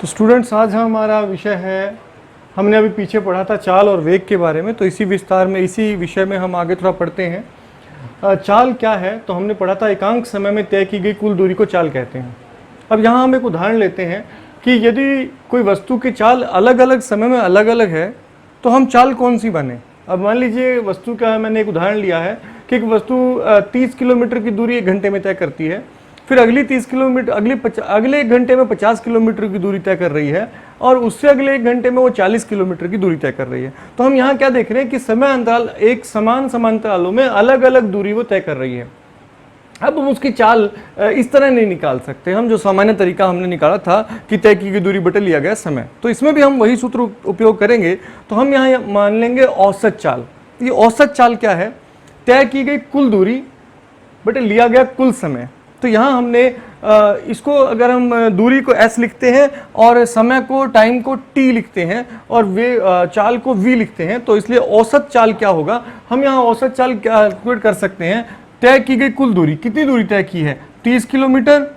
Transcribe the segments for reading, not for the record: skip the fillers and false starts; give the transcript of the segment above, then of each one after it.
तो स्टूडेंट्स, आज हमारा विषय है, हमने अभी पीछे पढ़ा था चाल और वेग के बारे में, तो इसी विस्तार में इसी विषय में हम आगे थोड़ा पढ़ते हैं। चाल क्या है तो हमने पढ़ा था एकांक समय में तय की गई कुल दूरी को चाल कहते हैं। अब यहाँ हम एक उदाहरण लेते हैं कि यदि कोई वस्तु की चाल अलग अलग समय में अलग अलग है तो हम चाल कौन सी बने। अब मान लीजिए वस्तु का मैंने एक उदाहरण लिया है कि एक वस्तु 30 किलोमीटर की दूरी 1 घंटे में तय करती है, फिर अगली 30 किलोमीटर अगले 1 घंटे में 50 किलोमीटर की दूरी तय कर रही है, और उससे अगले 1 घंटे में वो 40 किलोमीटर की दूरी तय कर रही है। तो हम यहाँ क्या देख रहे हैं कि समय अंतराल एक समान समांतरालों में अलग अलग दूरी वो तय कर रही है। अब हम उसकी चाल इस तरह नहीं निकाल सकते, हम जो सामान्य तरीका हमने निकाला था कि तय की गई दूरी बटे लिया गया समय, तो इसमें भी हम वही सूत्र उपयोग करेंगे। तो हम यहाँ मान लेंगे औसत चाल। ये औसत चाल क्या है? तय की गई कुल दूरी बटे लिया गया कुल समय। तो यहाँ हमने इसको, अगर हम दूरी को s लिखते हैं और समय को, टाइम को t लिखते हैं और वे चाल को v लिखते हैं, तो इसलिए औसत चाल क्या होगा, हम यहाँ औसत चाल कैलकुलेट कर सकते हैं। तय की गई कुल दूरी, कितनी दूरी तय की है? 30 किलोमीटर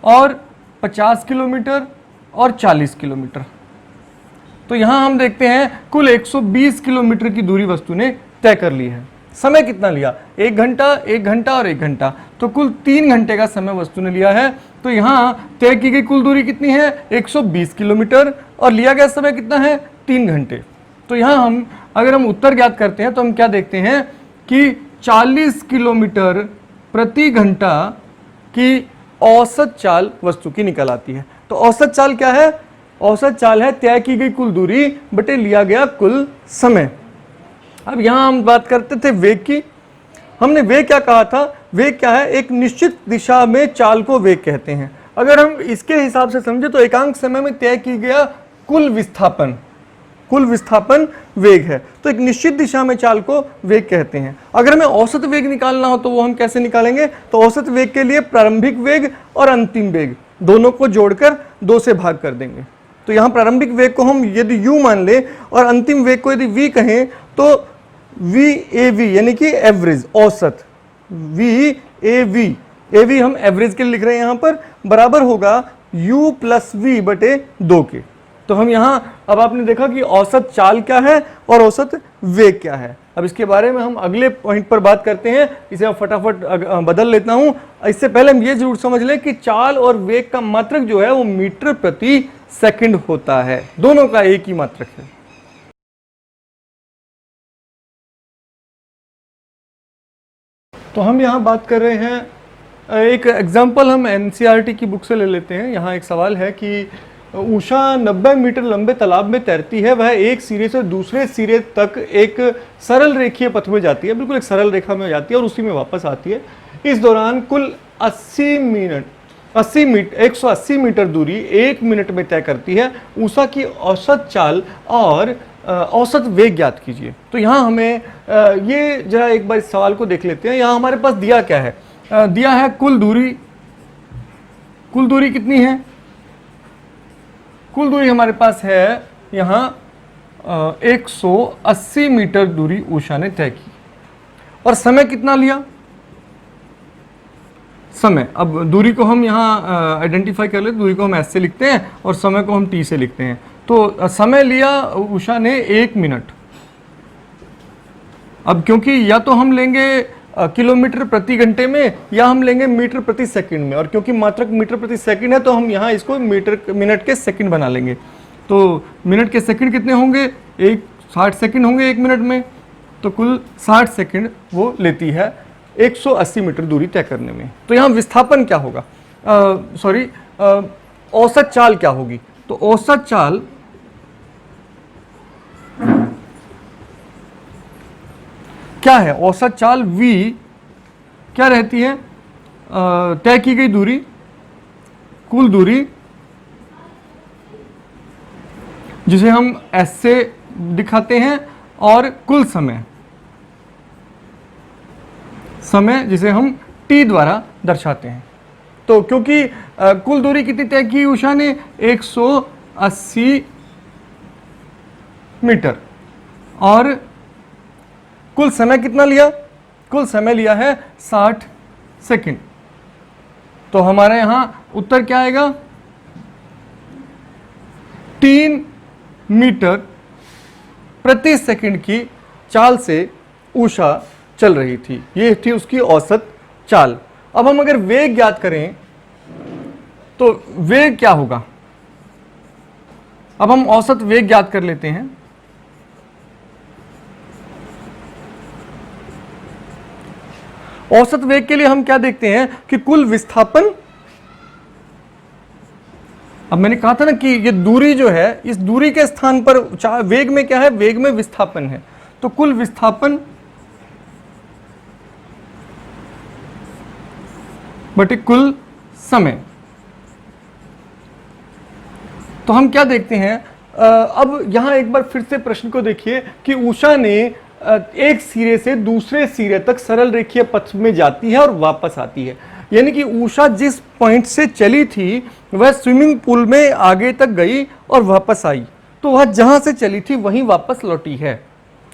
और 50 किलोमीटर और 40 किलोमीटर। तो यहाँ हम देखते हैं कुल 120 किलोमीटर की दूरी वस्तु ने तय कर ली है। समय कितना लिया? 1 घंटा, 1 घंटा और 1 घंटा, तो कुल 3 घंटे का समय वस्तु ने लिया है। तो यहाँ तय की गई कुल दूरी कितनी है? 120 किलोमीटर, और लिया गया समय कितना है? 3 घंटे। तो यहाँ अगर हम उत्तर ज्ञात करते हैं तो हम क्या देखते हैं कि 40 किलोमीटर प्रति घंटा की औसत चाल वस्तु की निकल आती है। तो औसत चाल क्या है? औसत चाल है तय की गई कुल दूरी बटे लिया गया कुल समय। अब यहाँ हम बात करते थे वेग की। हमने वेग क्या कहा था? वेग क्या है? एक निश्चित दिशा में चाल को वेग कहते हैं। अगर हम इसके हिसाब से समझे तो एकांक समय में तय की गया कुल विस्थापन वेग है। तो एक निश्चित दिशा में चाल को वेग कहते हैं। अगर हमें औसत वेग निकालना हो तो वो हम कैसे निकालेंगे? तो औसत वेग के लिए प्रारंभिक वेग और अंतिम वेग दोनों को जोड़कर 2 से भाग कर देंगे। तो यहाँ प्रारंभिक वेग को हम यदि u मान ले और अंतिम वेग को यदि v कहें तो VAV यानी कि एवरेज, औसत, VAV हम एवरेज के लिए लिख रहे हैं यहाँ पर, बराबर होगा u प्लस v बटे 2 के। तो हम यहाँ, अब आपने देखा कि औसत चाल क्या है और औसत वेग क्या है। अब इसके बारे में हम अगले पॉइंट पर बात करते हैं, इसे हम फटाफट बदल लेता हूँ। इससे पहले हम ये जरूर समझ लें कि चाल और वेग का मात्रक जो है वो मीटर प्रति सेकंड होता है, दोनों का एक ही मात्रक है। तो हम यहाँ बात कर रहे हैं, एक एग्जाम्पल हम NCERT की बुक से ले लेते हैं। यहाँ एक सवाल है कि उषा 90 मीटर लंबे तालाब में तैरती है, वह एक सिरे से दूसरे सिरे तक एक सरल रेखीय पथ में जाती है, बिल्कुल एक सरल रेखा में जाती है और उसी में वापस आती है। इस दौरान कुल 180 मीटर दूरी 1 मिनट में तय करती है। उषा की औसत चाल और औसत वेग ज्ञात कीजिए। तो यहाँ हमें ये जरा एक बार इस सवाल को देख लेते हैं। यहाँ हमारे पास दिया क्या है? दिया है कुल दूरी कितनी है? कुल दूरी हमारे पास है यहाँ 180 मीटर दूरी उषा ने तय की, और समय कितना लिया? समय, अब दूरी को हम यहाँ आइडेंटिफाई कर लेते, दूरी को हम S से लिखते हैं और समय को हम T से लिखते हैं। तो समय लिया उषा ने 1 मिनट। अब क्योंकि या तो हम लेंगे किलोमीटर प्रति घंटे में या हम लेंगे मीटर प्रति सेकंड में, और क्योंकि मात्रक मीटर प्रति सेकंड है तो हम यहाँ इसको मिनट के सेकंड बना लेंगे। तो मिनट के सेकंड कितने होंगे? 60 सेकंड होंगे 1 मिनट में, तो कुल 60 सेकंड वो लेती है 180 मीटर दूरी तय करने में। तो यहाँ विस्थापन क्या होगा? औसत चाल क्या होगी? तो औसत चाल क्या है? औसत चाल v क्या रहती है? तय की गई दूरी, कुल दूरी, जिसे हम S से दिखाते हैं, और कुल समय जिसे हम T द्वारा दर्शाते हैं। तो क्योंकि कुल दूरी कितनी तय की उषा ने? 180 मीटर, और कुल समय कितना लिया? कुल समय लिया है 60 सेकंड। तो हमारे यहाँ उत्तर क्या आएगा? 3 मीटर प्रति सेकंड की चाल से उषा चल रही थी। ये थी उसकी औसत चाल। अब हम अगर वेग ज्ञात करें तो वेग क्या होगा? अब हम औसत वेग ज्ञात कर लेते हैं। औसत वेग के लिए हम क्या देखते हैं कि कुल विस्थापन, अब मैंने कहा था ना कि ये दूरी जो है, इस दूरी के स्थान पर वेग में क्या है? वेग में विस्थापन है। तो कुल विस्थापन बटे कुल समय। तो हम क्या देखते हैं, अब यहां एक बार फिर से प्रश्न को देखिए कि उषा ने एक सिरे से दूसरे सिरे तक सरल रेखीय पथ में जाती है और वापस आती है। यानी कि उषा जिस पॉइंट से चली थी वह स्विमिंग पूल में आगे तक गई और वापस आई, तो वह जहां से चली थी वहीं वापस लौटी है।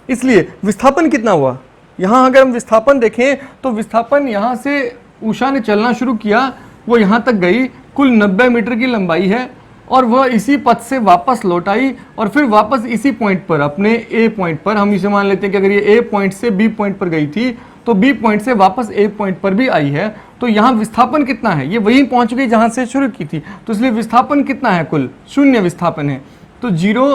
इसलिए विस्थापन कितना हुआ? यहां अगर हम विस्थापन देखें तो विस्थापन यहां से उषा ने चलना शुरू किया, वो यहां तक गई, कुल 90 मीटर की लंबाई है, और वह इसी पथ से वापस लौट आई और फिर वापस इसी पॉइंट पर, अपने ए पॉइंट पर, हम इसे मान लेते हैं कि अगर ये ए पॉइंट से बी पॉइंट पर गई थी तो बी पॉइंट से वापस ए पॉइंट पर भी आई है। तो यहाँ विस्थापन कितना है? ये वहीं पहुंच गई जहां से शुरू की थी, तो इसलिए विस्थापन कितना है? कुल 0 विस्थापन है, तो 0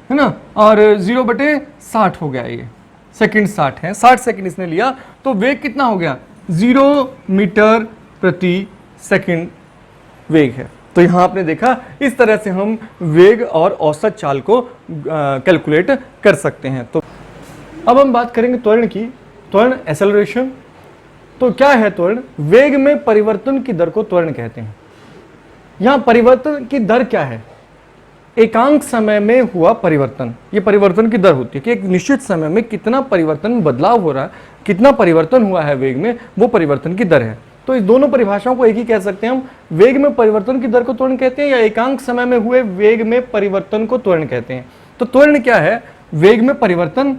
है ना, और 0/60 हो गया। ये सेकंड 60 है, 60 सेकंड इसने लिया, तो वेग कितना हो गया? 0 मीटर प्रति सेकंड वेग है। तो यहां आपने देखा, इस तरह से हम वेग और औसत चाल को कैलकुलेट कर सकते हैं। तो अब हम बात करेंगे त्वरण की। त्वरण, एक्सेलरेशन। तो क्या है त्वरण? वेग में परिवर्तन की दर को त्वरण कहते हैं। यहां परिवर्तन की दर क्या है? एकांक समय में हुआ परिवर्तन, ये परिवर्तन की दर होती है कि एक निश्चित समय में कितना परिवर्तन, बदलाव हो रहा है, कितना परिवर्तन हुआ है वेग में, वो परिवर्तन की दर है। तो इस दोनों परिभाषाओं को एक ही कह सकते हैं हम, वेग में परिवर्तन की दर को त्वरण कहते हैं या एकांक समय में हुए वेग में परिवर्तन को त्वरण कहते हैं। तो त्वरण क्या है? वेग में परिवर्तन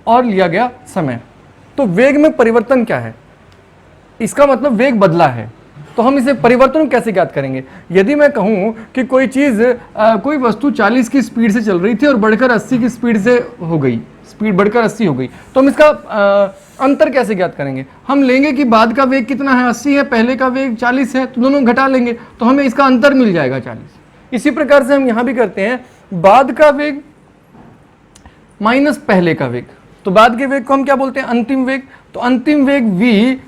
और लिया गया समय। तो वेग में परिवर्तन क्या है? इसका मतलब वेग बदला है, तो हम इसे परिवर्तन कैसे ज्ञात करेंगे? यदि मैं कहूं कि कोई चीज, कोई वस्तु 40 की स्पीड से चल रही थी और बढ़कर 80 की स्पीड से हो गई, स्पीड बढ़कर 80 हो गई, तो हम इसका अंतर कैसे ज्ञात करेंगे? हम लेंगे कि बाद का वेग कितना है, 80 है, पहले का वेग 40 है, तो दोनों घटा लेंगे तो हमें इसका अंतर मिल जाएगा 40। इसी प्रकार से हम यहां भी करते हैं, बाद का वेग माइनस पहले का वेग, तो बाद के वेग को हम क्या बोलते हैं? अंतिम वेग। तो अंतिम वेग v,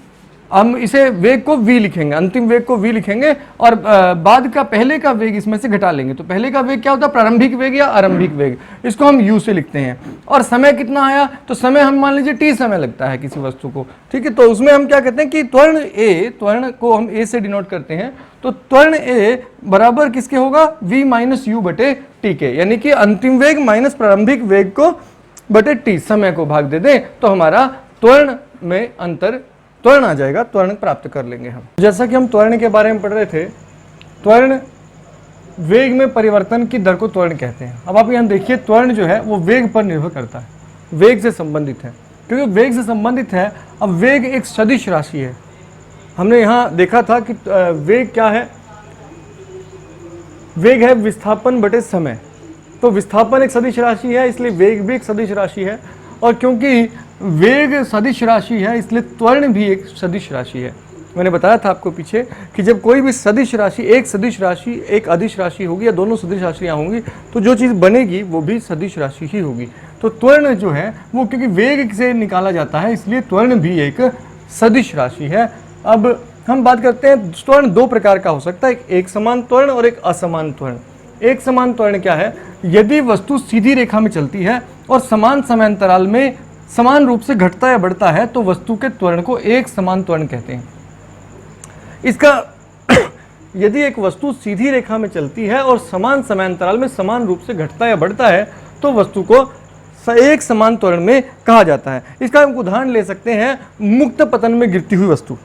हम इसे वेग को v लिखेंगे, अंतिम वेग को v लिखेंगे और बाद का पहले का वेग इसमें से घटा लेंगे। तो पहले का वेग क्या होता है? प्रारंभिक वेग या आरंभिक वेग, इसको हम u से लिखते हैं। और समय कितना आया? तो समय हम मान लीजिए t समय लगता है किसी वस्तु को, ठीक है, तो उसमें हम क्या कहते हैं कि त्वरण a, त्वरण को हम a से डिनोट करते हैं, तो त्वरण a बराबर किसके होगा? v माइनस u बटे t के, यानी कि अंतिम वेग माइनस प्रारंभिक वेग को बटे t, समय को भाग दे दें तो हमारा त्वरण में अंतर, त्वरण आ जाएगा, त्वरण प्राप्त कर लेंगे हम। जैसा कि हम त्वरण के बारे में पढ़ रहे थे, त्वरण वेग में परिवर्तन की दर को त्वरण कहते हैं। अब आप यहाँ देखिए, त्वरण जो है वो वेग पर निर्भर करता है, वेग से संबंधित है। क्योंकि वेग से संबंधित है, अब वेग एक सदिश राशि है। हमने यहाँ देखा था कि वेग क्या है? वेग है विस्थापन बटे समय। तो विस्थापन एक सदिश राशि है, इसलिए वेग भी एक सदिश राशि है, और क्योंकि वेग सदिश राशि है इसलिए त्वरण भी एक सदिश राशि है। मैंने बताया था आपको पीछे कि जब कोई भी सदिश राशि, एक सदिश राशि एक अदिश राशि होगी या दोनों सदिश राशियां होंगी, तो जो चीज़ बनेगी वो भी सदिश राशि ही होगी। तो त्वरण जो है वो क्योंकि वेग से निकाला जाता है, इसलिए त्वरण भी एक सदिश राशि है। अब हम बात करते हैं, त्वरण दो प्रकार का हो सकता है, एक समान त्वरण और एक असमान त्वरण। एक समान त्वरण क्या है? यदि वस्तु सीधी रेखा में चलती है और समान समय अंतराल में समान रूप से घटता या बढ़ता है तो वस्तु के त्वरण को एक समान त्वरण कहते हैं। इसका यदि एक वस्तु सीधी रेखा में चलती है और समान समय अंतराल में समान रूप से घटता या बढ़ता है तो वस्तु को एक समान त्वरण में कहा जाता है। इसका हम उदाहरण ले सकते हैं, मुक्त पतन में गिरती हुई वस्तु।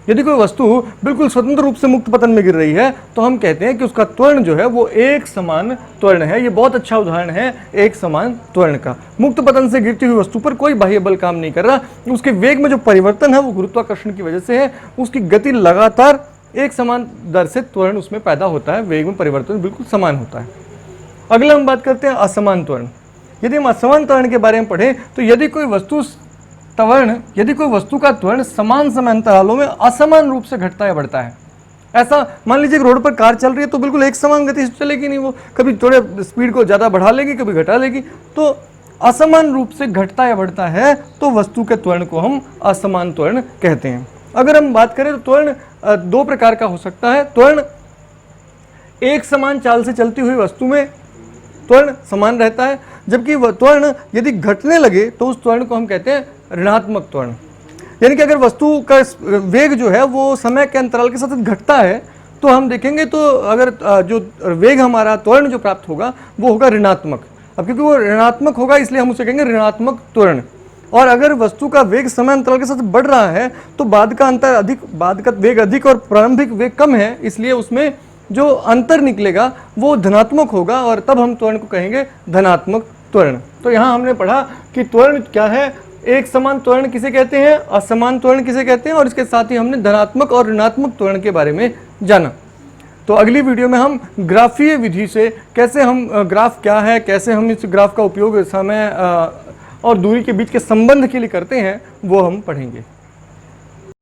यदि कोई वस्तु बिल्कुल स्वतंत्र रूप से मुक्त पतन में गिर रही है तो हम कहते हैं कि उसका त्वरण जो है वो एक समान त्वरण है। ये बहुत अच्छा उदाहरण है एक समान त्वरण का। मुक्त पतन से गिरती हुई वस्तु पर कोई बाह्य बल काम नहीं कर रहा, उसके वेग में जो परिवर्तन है वो गुरुत्वाकर्षण की वजह से है, उसकी गति लगातार एक समान दर से त्वरण उसमें पैदा होता है, वेग में परिवर्तन बिल्कुल समान होता है। अगला हम बात करते हैं असमान त्वरण। यदि हम असमान त्वरण के बारे में पढ़ें तो यदि कोई वस्तु का त्वरण समान समय अंतरालों में असमान रूप से घटता या बढ़ता है। ऐसा मान लीजिए कि रोड पर कार चल रही है तो बिल्कुल एक समान गति से चलेगी नहीं, वो कभी थोड़े स्पीड को ज़्यादा बढ़ा लेगी, कभी घटा लेगी। तो असमान रूप से घटता या बढ़ता है तो वस्तु के त्वरण को हम असमान त्वरण कहते हैं। अगर हम बात करें तो त्वरण दो प्रकार का हो सकता है। त्वरण एक समान चाल से चलती हुई वस्तु में त्वरण समान रहता है, जबकि वह त्वरण यदि घटने लगे तो उस त्वरण को हम कहते हैं ऋणात्मक त्वरण। यानी कि अगर वस्तु का वेग जो है वो समय के अंतराल के साथ घटता है तो हम देखेंगे तो अगर जो वेग हमारा त्वरण जो प्राप्त होगा वो होगा ऋणात्मक। अब क्योंकि वो ऋणात्मक होगा इसलिए हम उसे कहेंगे ऋणात्मक त्वरण। और अगर वस्तु का वेग समय अंतराल के साथ बढ़ रहा है तो बाद का वेग अधिक और प्रारंभिक वेग कम है, इसलिए उसमें जो अंतर निकलेगा वो धनात्मक होगा और तब हम त्वरण को कहेंगे धनात्मक त्वरण। तो यहाँ हमने पढ़ा कि त्वरण क्या है, एक समान त्वरण किसे कहते हैं, असमान त्वरण किसे कहते हैं, और इसके साथ ही हमने धनात्मक और ऋणात्मक त्वरण के बारे में जाना। तो अगली वीडियो में हम ग्राफीय विधि से कैसे हम ग्राफ क्या है, कैसे हम इस ग्राफ का उपयोग समय और दूरी के बीच के संबंध के लिए करते हैं, वो हम पढ़ेंगे।